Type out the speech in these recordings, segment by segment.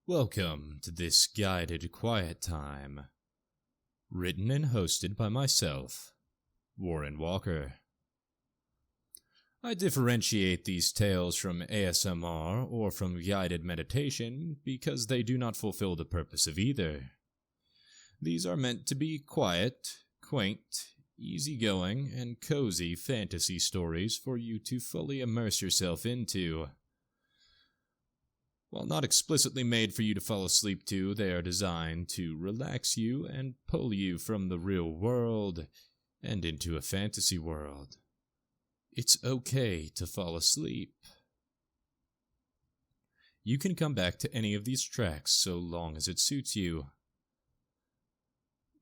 Welcome to this guided quiet time, written and hosted by myself, Warren Walker. I differentiate these tales from ASMR or from guided meditation because they do not fulfill the purpose of either. These are meant to be quiet, quaint, easygoing, and cozy fantasy stories for you to fully immerse yourself into. While not explicitly made for you to fall asleep to, they are designed to relax you and pull you from the real world and into a fantasy world. It's okay to fall asleep. You can come back to any of these tracks so long as it suits you.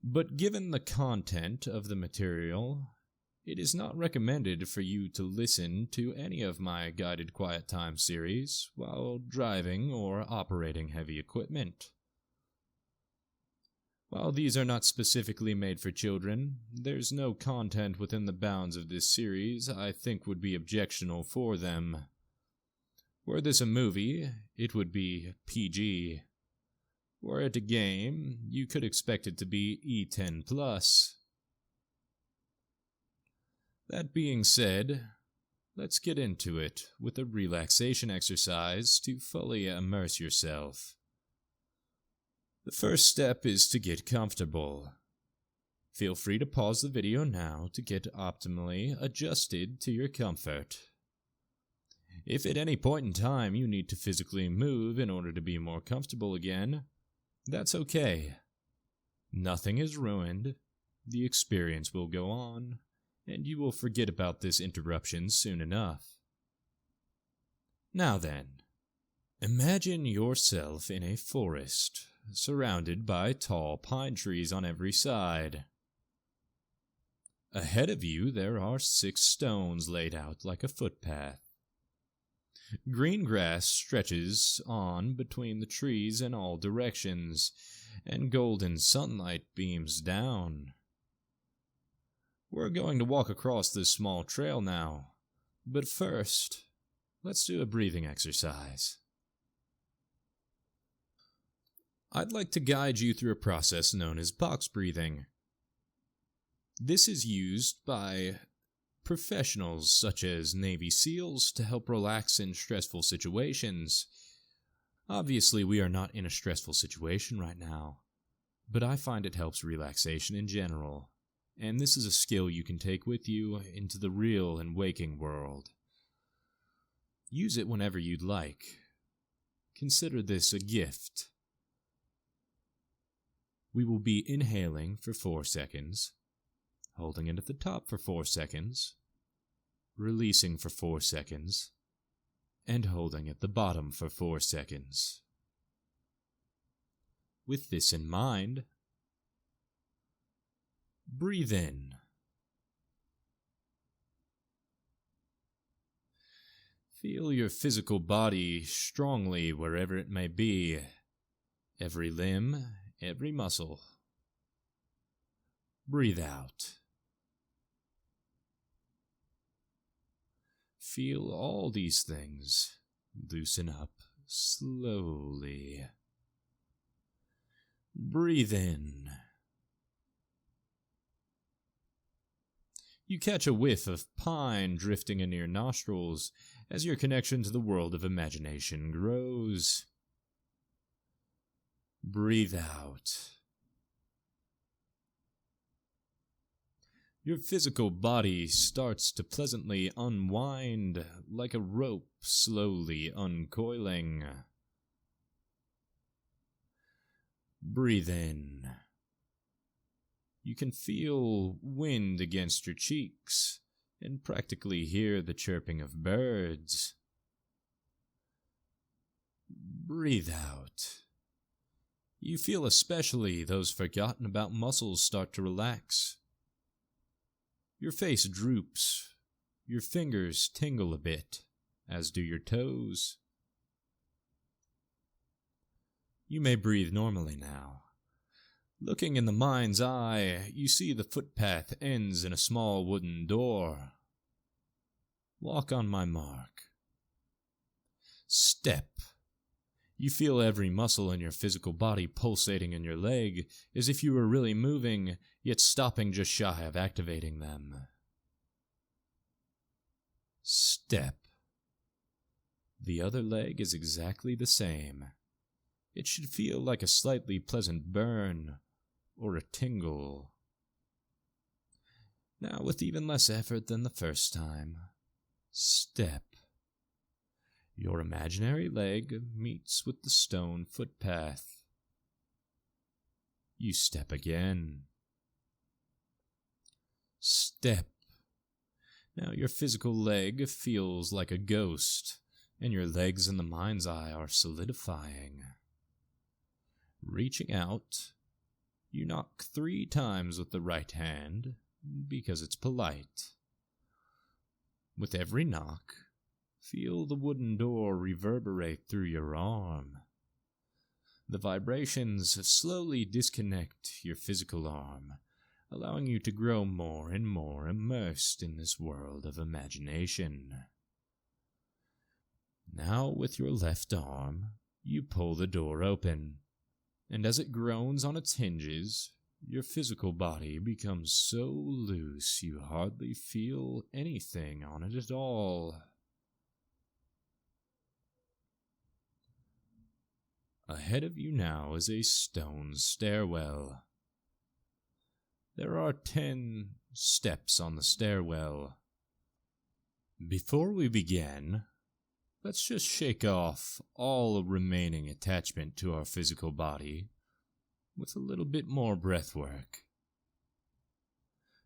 But given the content of the material, it is not recommended for you to listen to any of my guided quiet time series while driving or operating heavy equipment. While these are not specifically made for children, there's no content within the bounds of this series I think would be objectionable for them. Were this a movie, it would be PG. Were it a game, you could expect it to be E10+. That being said, let's get into it with a relaxation exercise to fully immerse yourself. The first step is to get comfortable. Feel free to pause the video now to get optimally adjusted to your comfort. If at any point in time you need to physically move in order to be more comfortable again, that's okay. Nothing is ruined, the experience will go on, and you will forget about this interruption soon enough. Now then, imagine yourself in a forest, surrounded by tall pine trees on every side. Ahead of you there are 6 stones laid out like a footpath. Green grass stretches on between the trees in all directions, and golden sunlight beams down. We're going to walk across this small trail now, but first, let's do a breathing exercise. I'd like to guide you through a process known as box breathing. This is used by professionals such as Navy SEALs to help relax in stressful situations. Obviously, we are not in a stressful situation right now, but I find it helps relaxation in general. And this is a skill you can take with you into the real and waking world. Use it whenever you'd like. Consider this a gift. We will be inhaling for 4 seconds, holding it at the top for 4 seconds, releasing for 4 seconds, and holding at the bottom for 4 seconds. With this in mind, breathe in. Feel your physical body strongly wherever it may be, every limb, every muscle. Breathe out. Feel all these things loosen up slowly. Breathe in. You catch a whiff of pine drifting in your nostrils as your connection to the world of imagination grows. Breathe out. Your physical body starts to pleasantly unwind like a rope slowly uncoiling. Breathe in. You can feel wind against your cheeks and practically hear the chirping of birds. Breathe out. You feel especially those forgotten about muscles start to relax. Your face droops, your fingers tingle a bit, as do your toes. You may breathe normally now. Looking in the mind's eye, you see the footpath ends in a small wooden door. Walk on my mark. Step. You feel every muscle in your physical body pulsating in your leg, as if you were really moving, yet stopping just shy of activating them. Step. The other leg is exactly the same. It should feel like a slightly pleasant burn, or a tingle. Now with even less effort than the first time. Step. Your imaginary leg meets with the stone footpath. You step again. Step. Now your physical leg feels like a ghost, and your legs in the mind's eye are solidifying. Reaching out, you knock 3 times with the right hand, because it's polite. With every knock, feel the wooden door reverberate through your arm. The vibrations slowly disconnect your physical arm, allowing you to grow more and more immersed in this world of imagination. Now, with your left arm, you pull the door open, and as it groans on its hinges, your physical body becomes so loose you hardly feel anything on it at all. Ahead of you now is a stone stairwell. There are 10 steps on the stairwell. Before we begin, let's just shake off all remaining attachment to our physical body with a little bit more breath work.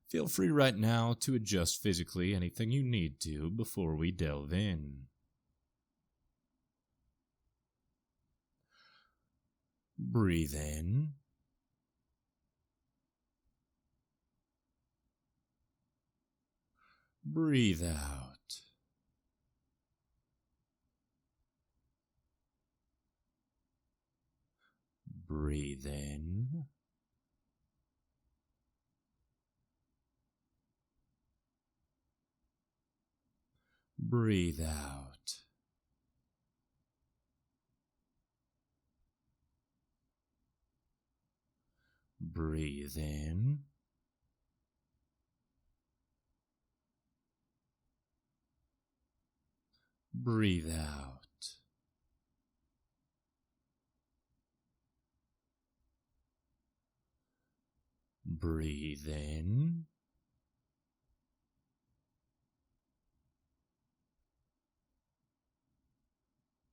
Feel free right now to adjust physically anything you need to before we delve in. Breathe in. Breathe out. Breathe in. Breathe out. Breathe in. Breathe out. Breathe in.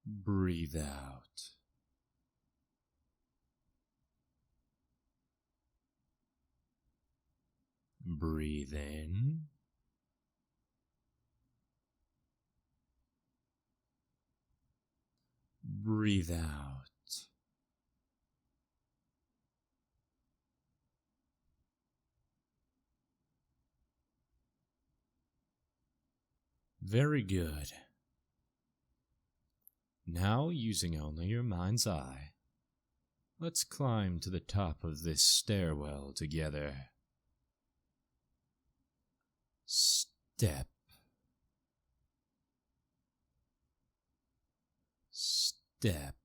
Breathe out. Breathe in. Breathe out. Very good. Now, using only your mind's eye, let's climb to the top of this stairwell together. Step. Step.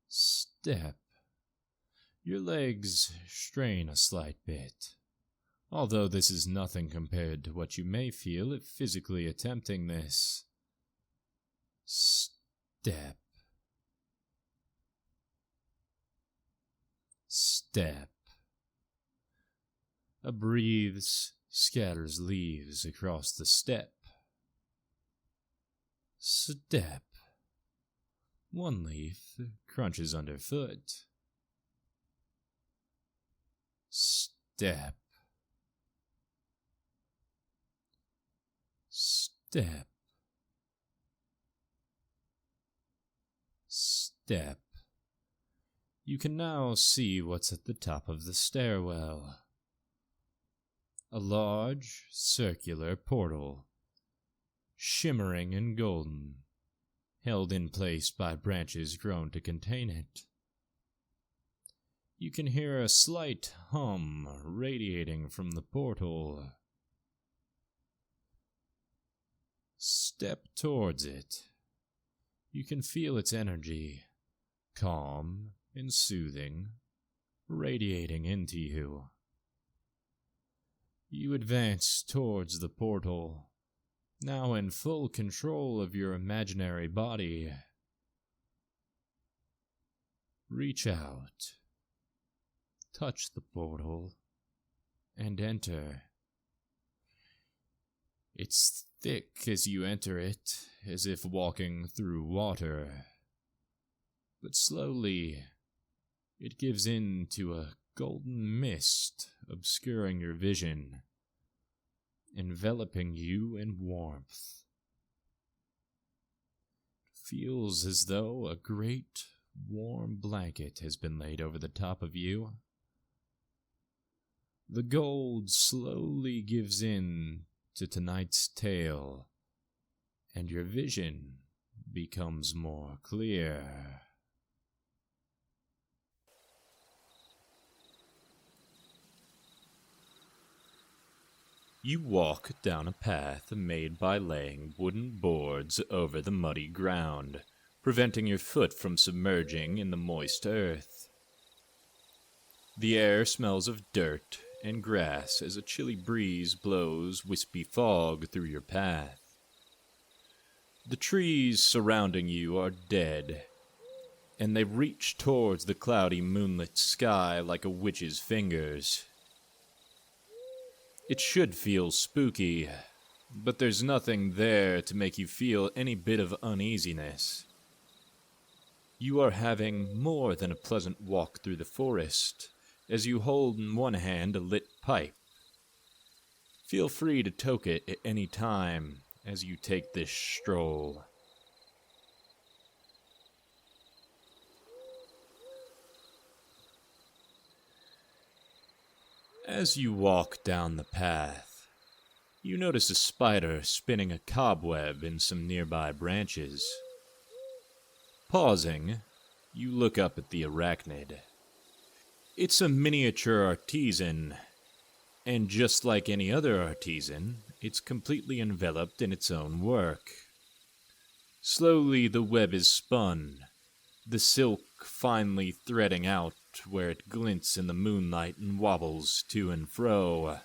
Step. Your legs strain a slight bit, although this is nothing compared to what you may feel if physically attempting this. Step. Step. A breeze scatters leaves across the step. Step. One leaf crunches underfoot. Step. Step. Step. You can now see what's at the top of the stairwell. A large, circular portal, shimmering and golden, held in place by branches grown to contain it. You can hear a slight hum radiating from the portal. Step towards it, You can feel its energy, calm and soothing, radiating into you. You advance towards the portal, now in full control of your imaginary body. Reach out, touch the portal, and enter. It's thick as you enter it, as if walking through water. But slowly, it gives in to a golden mist obscuring your vision, enveloping you in warmth. It feels as though a great warm blanket has been laid over the top of you. The gold slowly gives in to tonight's tale, and your vision becomes more clear. You walk down a path made by laying wooden boards over the muddy ground, preventing your foot from submerging in the moist earth. The air smells of dirt and grass as a chilly breeze blows wispy fog through your path. The trees surrounding you are dead, and they reach towards the cloudy moonlit sky like a witch's fingers. It should feel spooky, but there's nothing there to make you feel any bit of uneasiness. You are having more than a pleasant walk through the forest, as you hold in one hand a lit pipe. Feel free to toke it at any time as you take this stroll. As you walk down the path, you notice a spider spinning a cobweb in some nearby branches. Pausing, you look up at the arachnid. It's a miniature artisan, and just like any other artisan, it's completely enveloped in its own work. Slowly the web is spun, the silk finely threading out where it glints in the moonlight and wobbles to and fro.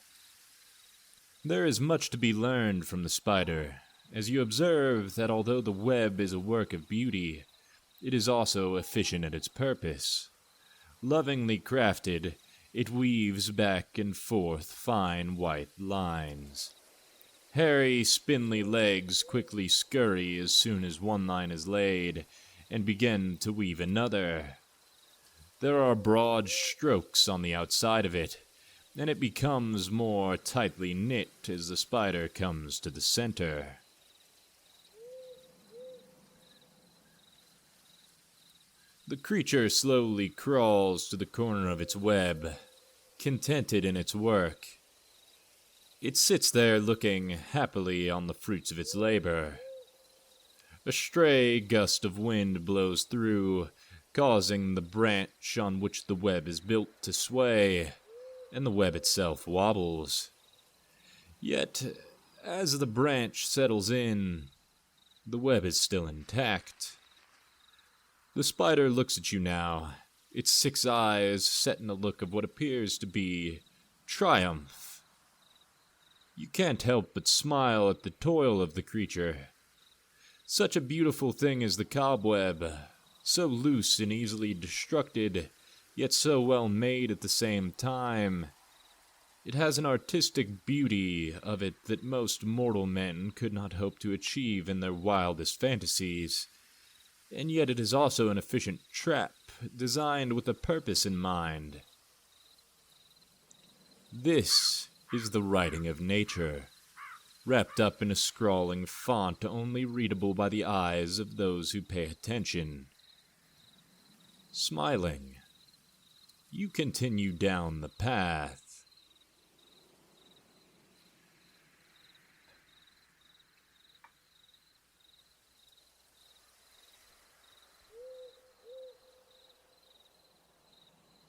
There is much to be learned from the spider, as you observe that although the web is a work of beauty, it is also efficient at its purpose. Lovingly crafted, it weaves back and forth fine white lines. Hairy, spindly legs quickly scurry as soon as one line is laid, and begin to weave another. There are broad strokes on the outside of it, and it becomes more tightly knit as the spider comes to the center. The creature slowly crawls to the corner of its web, contented in its work. It sits there looking happily on the fruits of its labor. A stray gust of wind blows through, causing the branch on which the web is built to sway, and the web itself wobbles. Yet, as the branch settles in, the web is still intact. The spider looks at you now, its 6 eyes set in a look of what appears to be triumph. You can't help but smile at the toil of the creature. Such a beautiful thing as the cobweb, so loose and easily destructed, yet so well made at the same time. It has an artistic beauty of it that most mortal men could not hope to achieve in their wildest fantasies. And yet it is also an efficient trap, designed with a purpose in mind. This is the writing of nature, wrapped up in a scrawling font only readable by the eyes of those who pay attention. Smiling, you continue down the path.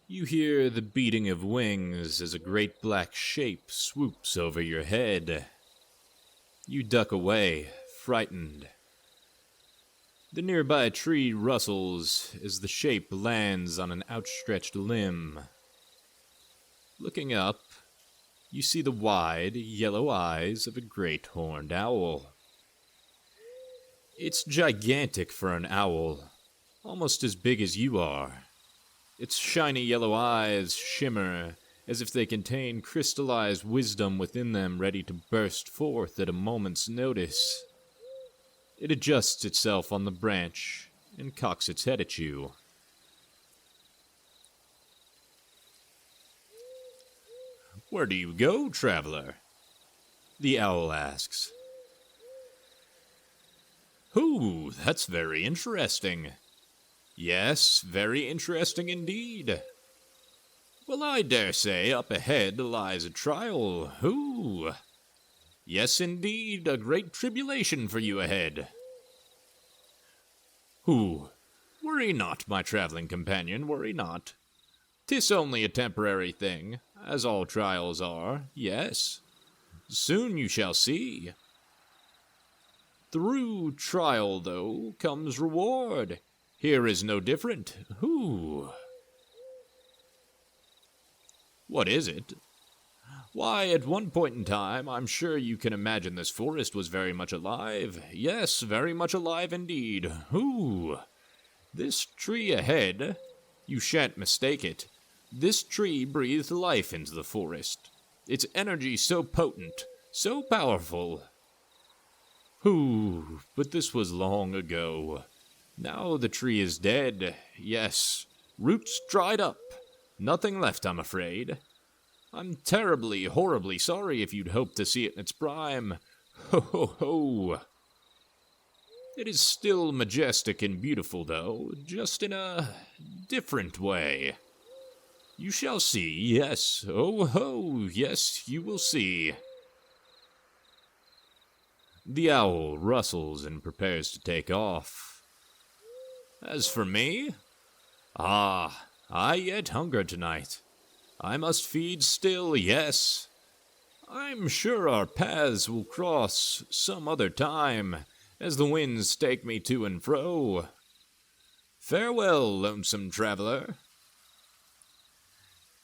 You hear the beating of wings as a great black shape swoops over your head. You duck away, frightened. The nearby tree rustles as the shape lands on an outstretched limb. Looking up, you see the wide, yellow eyes of a great horned owl. It's gigantic for an owl, almost as big as you are. Its shiny yellow eyes shimmer as if they contain crystallized wisdom within them ready to burst forth at a moment's notice. It adjusts itself on the branch and cocks its head at you. "Where do you go, traveler?" the owl asks. "Ooh, that's very interesting." "Yes, very interesting indeed." "Well, I dare say up ahead lies a trial. Ooh. Yes, indeed, a great tribulation for you ahead." "Ooh, worry not, my traveling companion, worry not. 'Tis only a temporary thing, as all trials are, yes. Soon you shall see. Through trial, though, comes reward. Here is no different. Ooh." "What is it?" "Why, at one point in time, I'm sure you can imagine this forest was very much alive. Yes, very much alive indeed. Ooh. This tree ahead, you shan't mistake it. This tree breathed life into the forest. Its energy so potent, so powerful. Ooh, but this was long ago. Now the tree is dead. Yes, roots dried up. Nothing left, I'm afraid. I'm terribly, horribly sorry if you'd hoped to see it in its prime. Ho ho ho. It is still majestic and beautiful, though, just in a different way. You shall see, yes. Oh ho, yes, you will see." The owl rustles and prepares to take off. "As for me, I yet hunger tonight. I must feed still, yes. I'm sure our paths will cross some other time, as the winds take me to and fro. Farewell, lonesome traveler."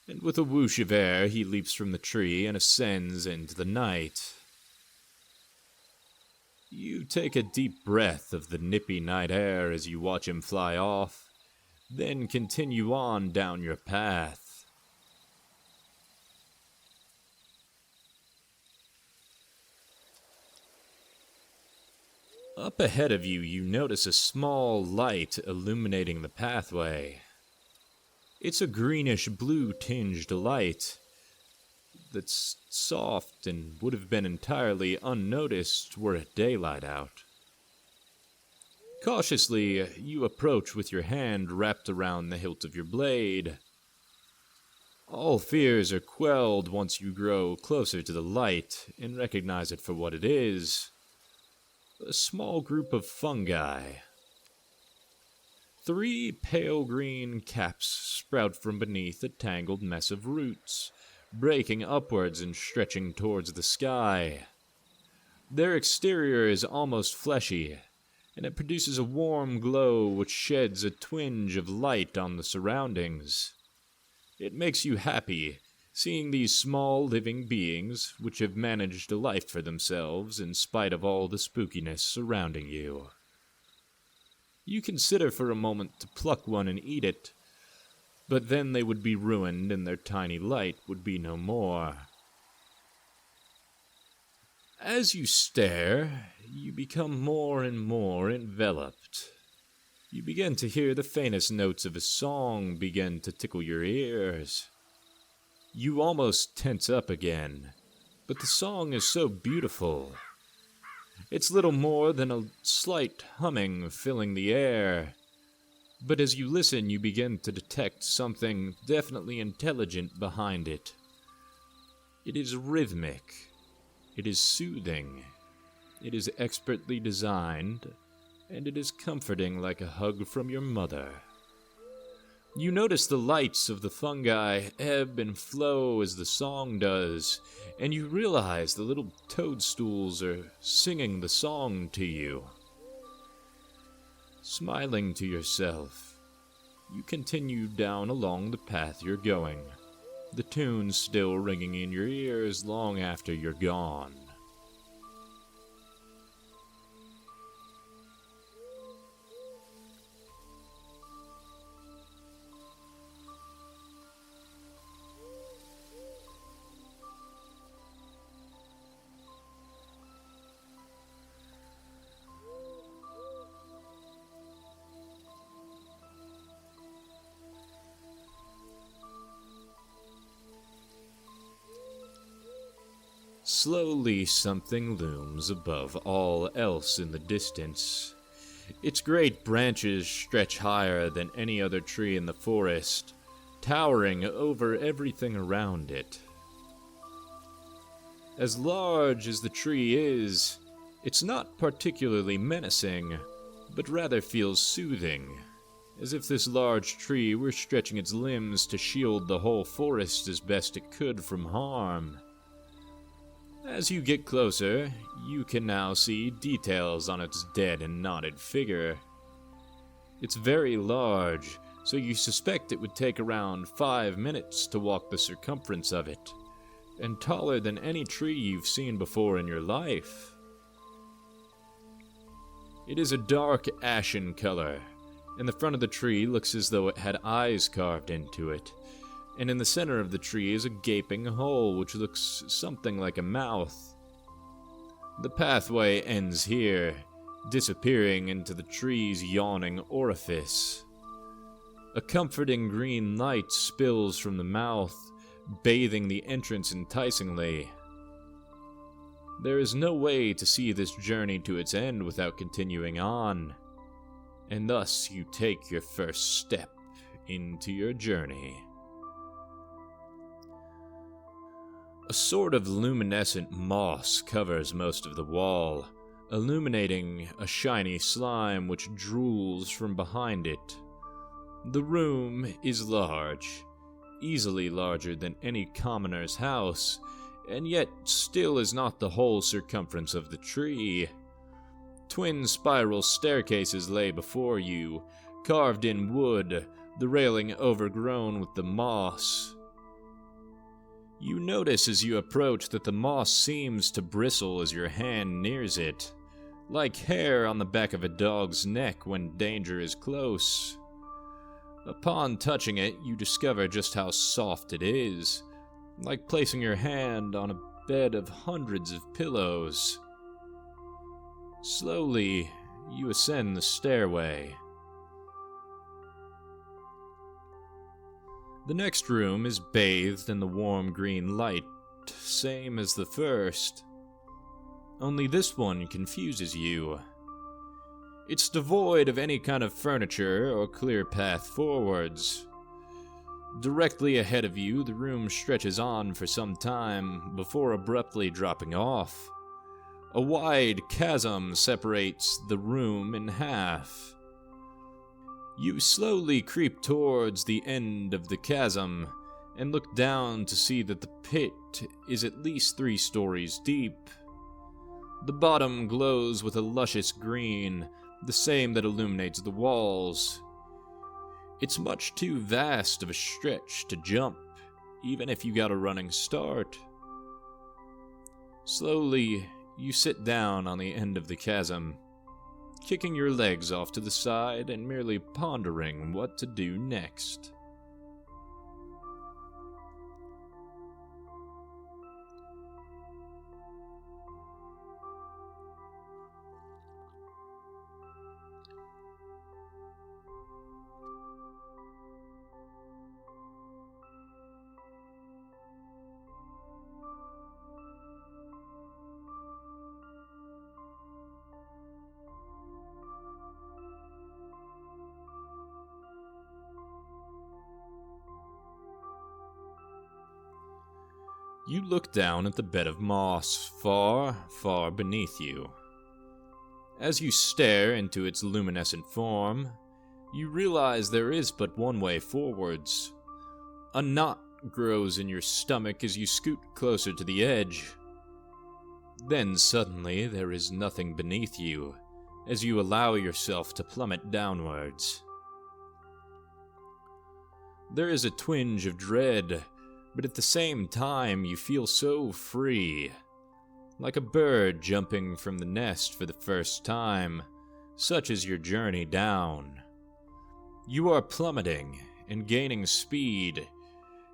And with a whoosh of air, he leaps from the tree and ascends into the night. You take a deep breath of the nippy night air as you watch him fly off, then continue on down your path. Up ahead of you, you notice a small light illuminating the pathway. It's a greenish-blue tinged light that's soft and would have been entirely unnoticed were it daylight out. Cautiously, you approach with your hand wrapped around the hilt of your blade. All fears are quelled once you grow closer to the light and recognize it for what it is: a small group of fungi. 3 pale green caps sprout from beneath a tangled mess of roots, breaking upwards and stretching towards the sky. Their exterior is almost fleshy, and it produces a warm glow which sheds a twinge of light on the surroundings. It makes you happy, seeing these small living beings which have managed a life for themselves in spite of all the spookiness surrounding you. You consider for a moment to pluck one and eat it, but then they would be ruined and their tiny light would be no more. As you stare, you become more and more enveloped. You begin to hear the faintest notes of a song begin to tickle your ears. You almost tense up again, but the song is so beautiful. It's little more than a slight humming filling the air, but as you listen, you begin to detect something definitely intelligent behind it. It is rhythmic. It is soothing. It is expertly designed, and it is comforting like a hug from your mother. You notice the lights of the fungi ebb and flow as the song does, and you realize the little toadstools are singing the song to you. Smiling to yourself, you continue down along the path you're going, the tune still ringing in your ears long after you're gone. Slowly something looms above all else in the distance. Its great branches stretch higher than any other tree in the forest, towering over everything around it. As large as the tree is, it's not particularly menacing, but rather feels soothing, as if this large tree were stretching its limbs to shield the whole forest as best it could from harm. As you get closer, you can now see details on its dead and knotted figure. It's very large, so you suspect it would take around 5 minutes to walk the circumference of it, and taller than any tree you've seen before in your life. It is a dark ashen color, and the front of the tree looks as though it had eyes carved into it. And in the center of the tree is a gaping hole which looks something like a mouth. The pathway ends here, disappearing into the tree's yawning orifice. A comforting green light spills from the mouth, bathing the entrance enticingly. There is no way to see this journey to its end without continuing on, and thus you take your first step into your journey. A sort of luminescent moss covers most of the wall, illuminating a shiny slime which drools from behind it. The room is large, easily larger than any commoner's house, and yet still is not the whole circumference of the tree. Twin spiral staircases lay before you, carved in wood, the railing overgrown with the moss. You notice as you approach that the moss seems to bristle as your hand nears it, like hair on the back of a dog's neck when danger is close. Upon touching it, you discover just how soft it is, like placing your hand on a bed of hundreds of pillows. Slowly, you ascend the stairway. The next room is bathed in the warm green light, same as the first. Only this one confuses you. It's devoid of any kind of furniture or clear path forwards. Directly ahead of you, the room stretches on for some time before abruptly dropping off. A wide chasm separates the room in half. You slowly creep towards the end of the chasm and look down to see that the pit is at least 3 stories deep. The bottom glows with a luscious green, the same that illuminates the walls. It's much too vast of a stretch to jump, even if you got a running start. Slowly, you sit down on the end of the chasm, kicking your legs off to the side and merely pondering what to do next. You look down at the bed of moss far, far beneath you. As you stare into its luminescent form, you realize there is but one way forwards. A knot grows in your stomach as you scoot closer to the edge. Then suddenly there is nothing beneath you, as you allow yourself to plummet downwards. There is a twinge of dread, but at the same time you feel so free, like a bird jumping from the nest for the first time. Such is your journey down. You are plummeting and gaining speed.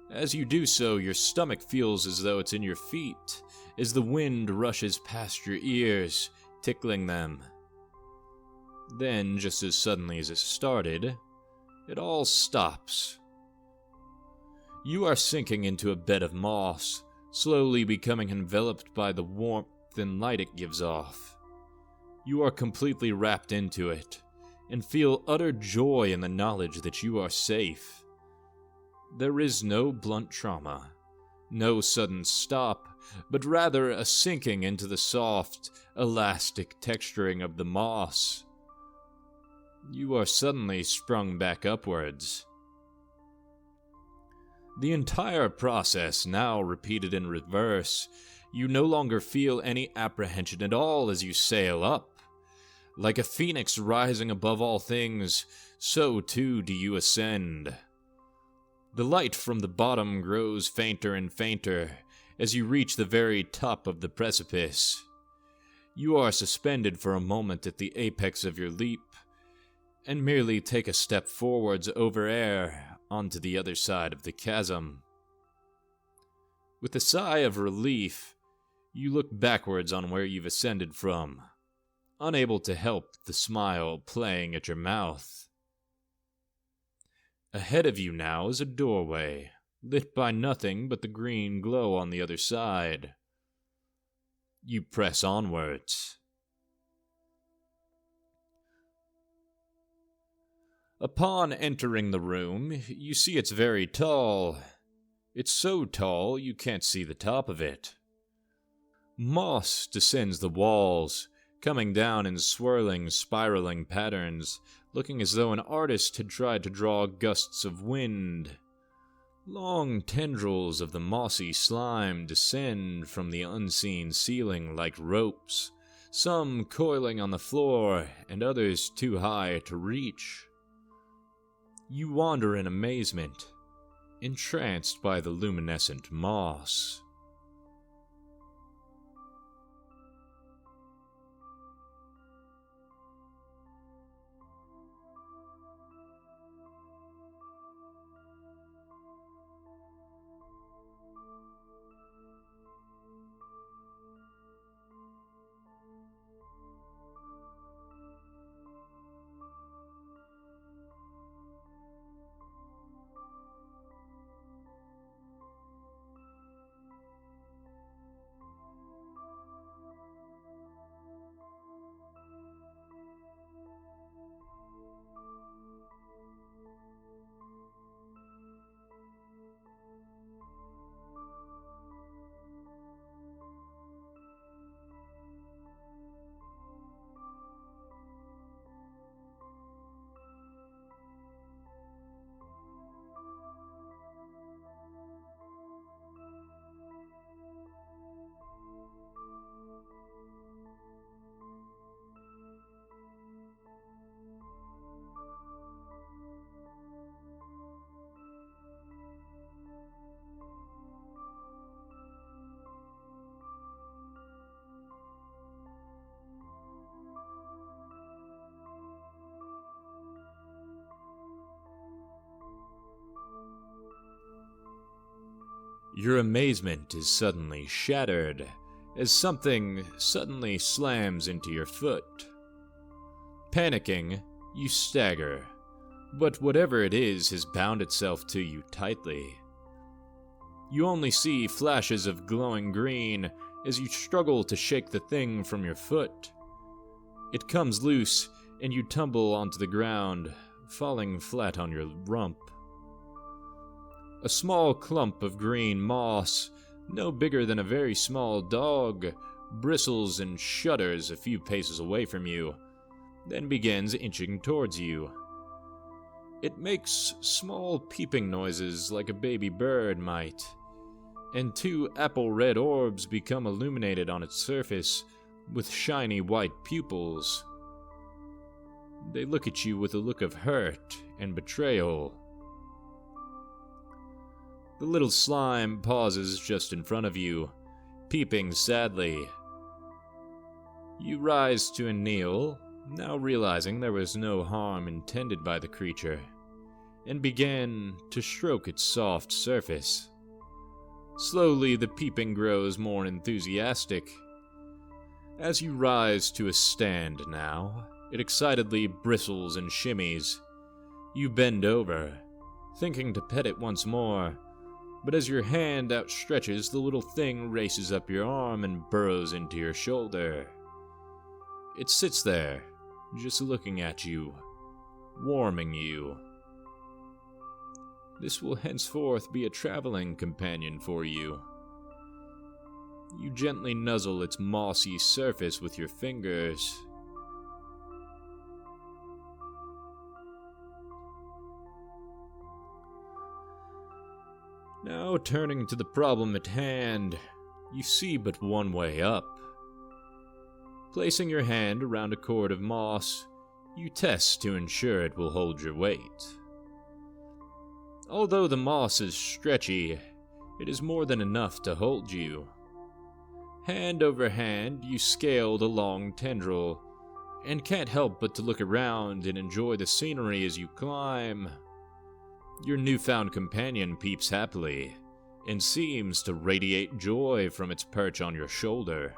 As you do so, your stomach feels as though it's in your feet, as the wind rushes past your ears, tickling them. Then, just as suddenly as it started, it all stops. You are sinking into a bed of moss, slowly becoming enveloped by the warmth and light it gives off. You are completely wrapped into it, and feel utter joy in the knowledge that you are safe. There is no blunt trauma, no sudden stop, but rather a sinking into the soft, elastic texturing of the moss. You are suddenly sprung back upwards. The entire process now repeated in reverse. You no longer feel any apprehension at all as you sail up. Like a phoenix rising above all things, so too do you ascend. The light from the bottom grows fainter and fainter as you reach the very top of the precipice. You are suspended for a moment at the apex of your leap, and merely take a step forwards over air onto the other side of the chasm. With a sigh of relief, you look backwards on where you've ascended from, unable to help the smile playing at your mouth. Ahead of you now is a doorway, lit by nothing but the green glow on the other side. You press onwards. Upon entering the room, you see it's very tall. It's so tall you can't see the top of it. Moss descends the walls, coming down in swirling, spiraling patterns, looking as though an artist had tried to draw gusts of wind. Long tendrils of the mossy slime descend from the unseen ceiling like ropes, some coiling on the floor and others too high to reach. You wander in amazement, entranced by the luminescent moss. Your amazement is suddenly shattered as something suddenly slams into your foot. Panicking, you stagger, but whatever it is has bound itself to you tightly. You only see flashes of glowing green as you struggle to shake the thing from your foot. It comes loose and you tumble onto the ground, falling flat on your rump. A small clump of green moss, no bigger than a very small dog, bristles and shudders a few paces away from you, then begins inching towards you. It makes small peeping noises like a baby bird might, and two apple-red orbs become illuminated on its surface with shiny white pupils. They look at you with a look of hurt and betrayal. The little slime pauses just in front of you, peeping sadly. You rise to a kneel, now realizing there was no harm intended by the creature, and begin to stroke its soft surface. Slowly, the peeping grows more enthusiastic. As you rise to a stand now, it excitedly bristles and shimmies. You bend over, thinking to pet it once more, but as your hand outstretches, the little thing races up your arm and burrows into your shoulder. It sits there, just looking at you, warming you. This will henceforth be a traveling companion for you. You gently nuzzle its mossy surface with your fingers. Now turning to the problem at hand, you see but one way up. Placing your hand around a cord of moss, you test to ensure it will hold your weight. Although the moss is stretchy, it is more than enough to hold you. Hand over hand, you scale the long tendril, and can't help but to look around and enjoy the scenery as you climb. Your newfound companion peeps happily, and seems to radiate joy from its perch on your shoulder.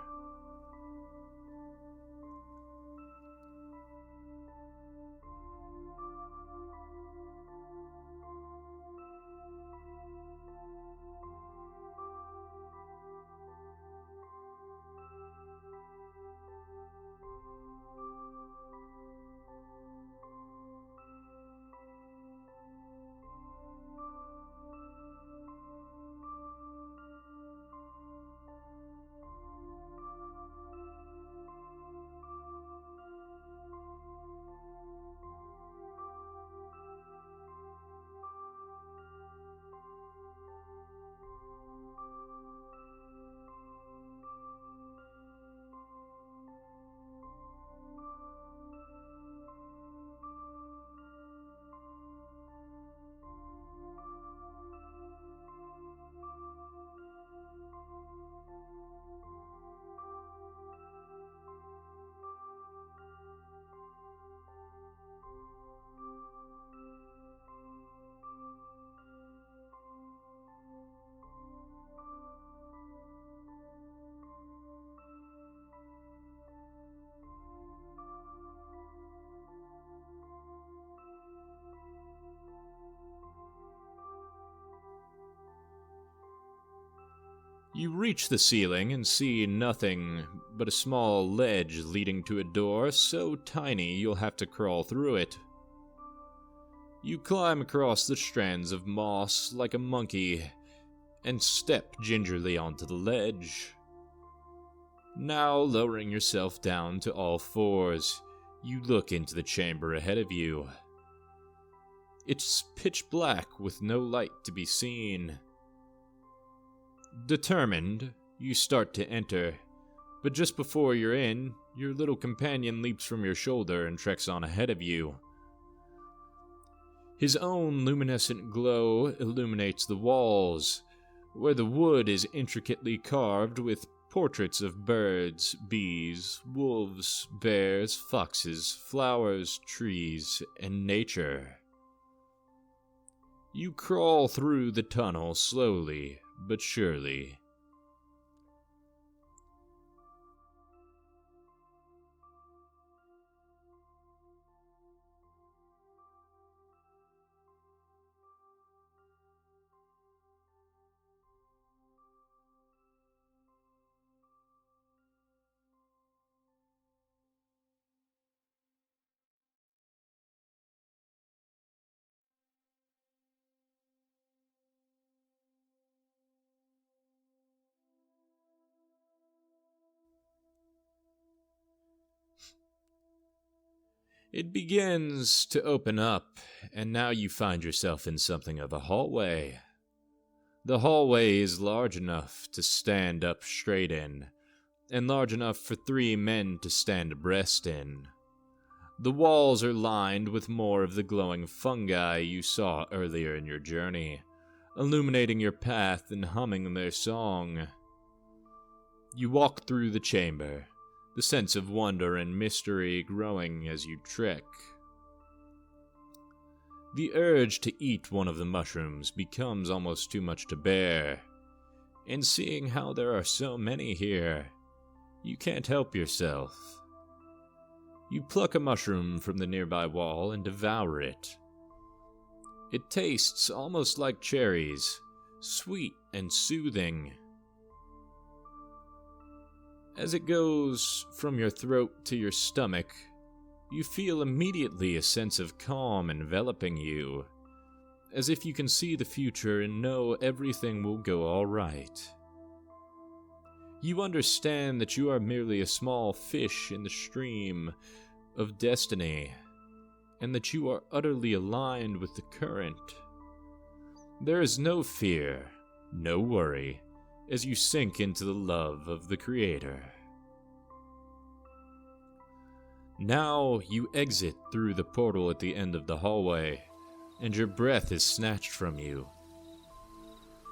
You reach the ceiling and see nothing but a small ledge leading to a door so tiny you'll have to crawl through it. You climb across the strands of moss like a monkey and step gingerly onto the ledge. Now lowering yourself down to all fours, you look into the chamber ahead of you. It's pitch black with no light to be seen. Determined, you start to enter, but just before you're in, your little companion leaps from your shoulder and treks on ahead of you. His own luminescent glow illuminates the walls, where the wood is intricately carved with portraits of birds, bees, wolves, bears, foxes, flowers, trees, and nature. You crawl through the tunnel slowly but surely. It begins to open up, and now you find yourself in something of a hallway. The hallway is large enough to stand up straight in, and large enough for 3 men to stand abreast in. The walls are lined with more of the glowing fungi you saw earlier in your journey, illuminating your path and humming their song. You walk through the chamber, the sense of wonder and mystery growing as you trek. The urge to eat one of the mushrooms becomes almost too much to bear, and seeing how there are so many here, you can't help yourself. You pluck a mushroom from the nearby wall and devour it. It tastes almost like cherries, sweet and soothing. As it goes from your throat to your stomach, you feel immediately a sense of calm enveloping you, as if you can see the future and know everything will go all right. You understand that you are merely a small fish in the stream of destiny, and that you are utterly aligned with the current. There is no fear, no worry, as you sink into the love of the Creator. Now you exit through the portal at the end of the hallway, and your breath is snatched from you.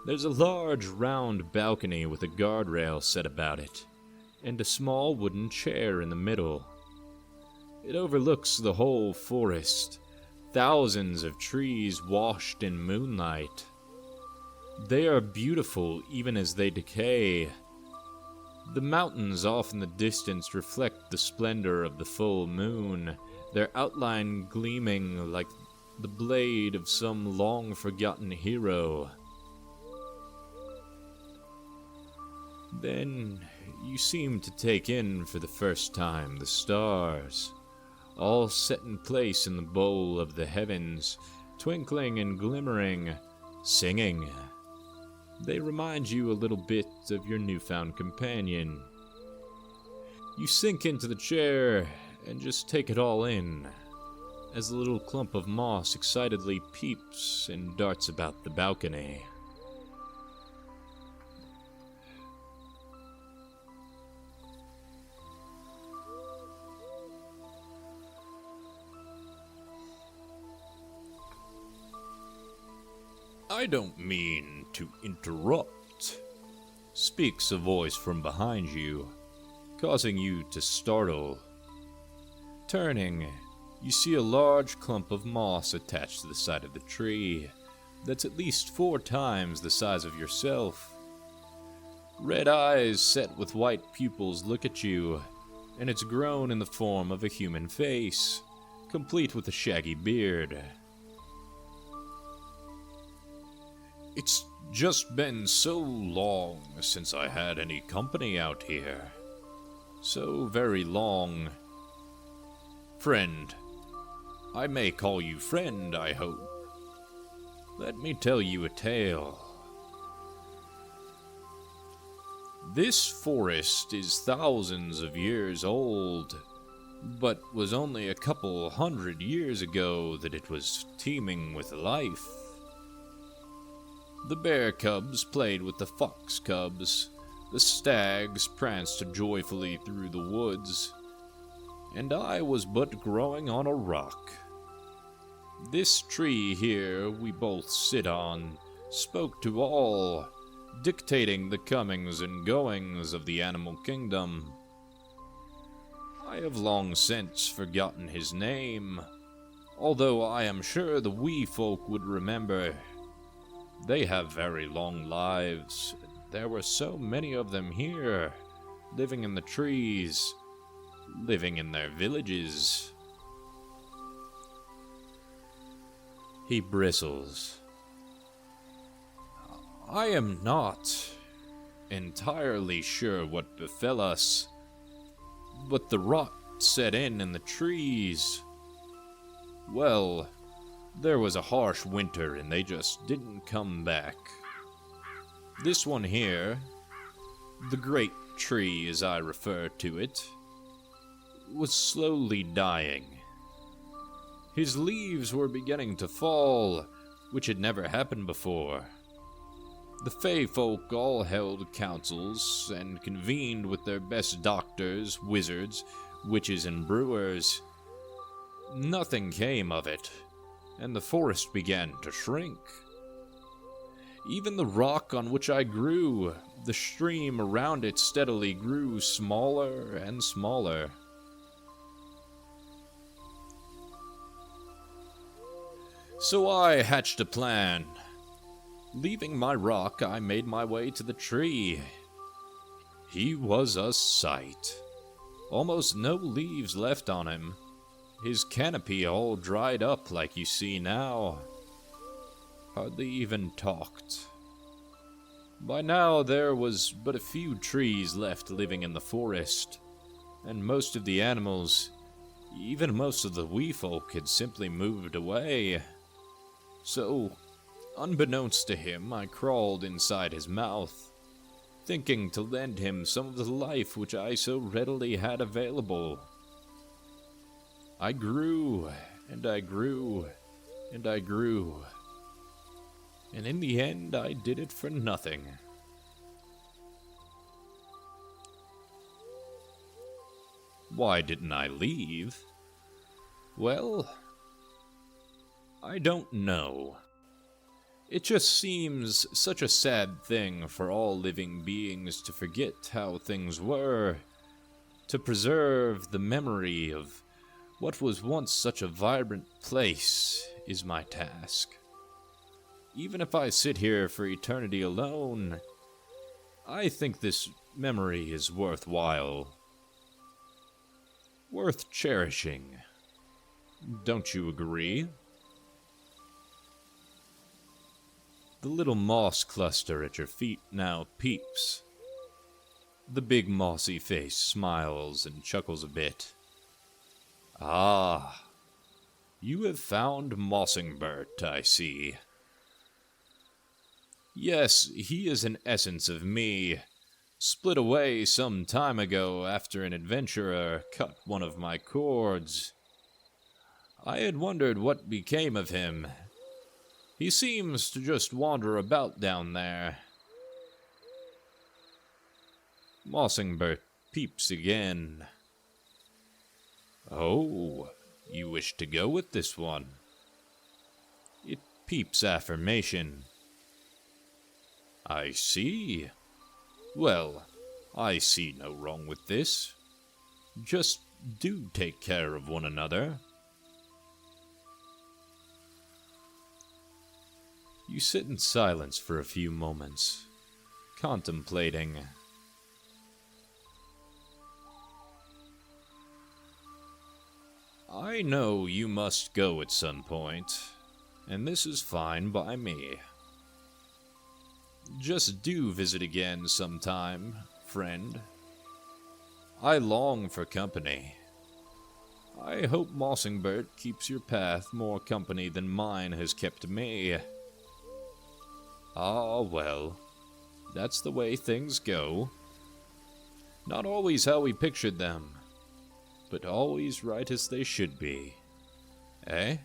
There's a large round balcony with a guardrail set about it, and a small wooden chair in the middle. It overlooks the whole forest, thousands of trees washed in moonlight. They are beautiful even as they decay. The mountains off in the distance reflect the splendor of the full moon, their outline gleaming like the blade of some long-forgotten hero. Then you seem to take in for the first time the stars, all set in place in the bowl of the heavens, twinkling and glimmering, singing. They remind you a little bit of your newfound companion. You sink into the chair and just take it all in, as the little clump of moss excitedly peeps and darts about the balcony. "I don't mean to interrupt," speaks a voice from behind you, causing you to startle. Turning, you see a large clump of moss attached to the side of the tree that's at least 4 times the size of yourself. Red eyes set with white pupils look at you, and it's grown in the form of a human face, complete with a shaggy beard. "It's just been so long since I had any company out here. So very long. Friend. I may call you friend, I hope. Let me tell you a tale. This forest is thousands of years old, but was only a couple 100 years ago that it was teeming with life. The bear cubs played with the fox cubs, the stags pranced joyfully through the woods, and I was but growing on a rock. This tree here we both sit on spoke to all, dictating the comings and goings of the animal kingdom. I have long since forgotten his name, although I am sure the wee folk would remember. They have very long lives. There were so many of them here, living in the trees, living in their villages." He bristles. "I am not entirely sure what befell us, but the rot set in the trees. Well, there was a harsh winter and they just didn't come back. This one here, the great tree as I refer to it, was slowly dying. His leaves were beginning to fall, which had never happened before. The Fey folk all held councils and convened with their best doctors, wizards, witches, and brewers. nothing came of it, and the forest began to shrink. Even the rock on which I grew, the stream around it steadily grew smaller and smaller. So I hatched a plan. Leaving my rock, I made my way to the tree. He was a sight. Almost no leaves left on him. His canopy all dried up like you see now. Hardly even talked. By now there was but a few trees left living in the forest, and most of the animals, even most of the wee folk, had simply moved away. So, unbeknownst to him, I crawled inside his mouth, thinking to lend him some of the life which I so readily had available. I grew, and I grew, and I grew. And in the end, I did it for nothing. Why didn't I leave? Well, I don't know. It just seems such a sad thing for all living beings to forget how things were, to preserve the memory of what was once such a vibrant place is my task. Even if I sit here for eternity alone, I think this memory is worthwhile. Worth cherishing. Don't you agree? The little moss cluster at your feet now peeps. The big mossy face smiles and chuckles a bit. Ah, you have found Mossingbert, I see. Yes, he is an essence of me, split away some time ago after an adventurer cut one of my cords. I had wondered what became of him. He seems to just wander about down there. Mossingbert peeps again. Oh, you wish to go with this one? It peeps affirmation. I see. Well, I see no wrong with this. Just do take care of one another. You sit in silence for a few moments, contemplating. I know you must go at some point, and this is fine by me. Just do visit again sometime, friend. I long for company. I hope Mossingbert keeps your path more company than mine has kept me. Ah, well, that's the way things go. Not always how we pictured them, but always right as they should be. Eh?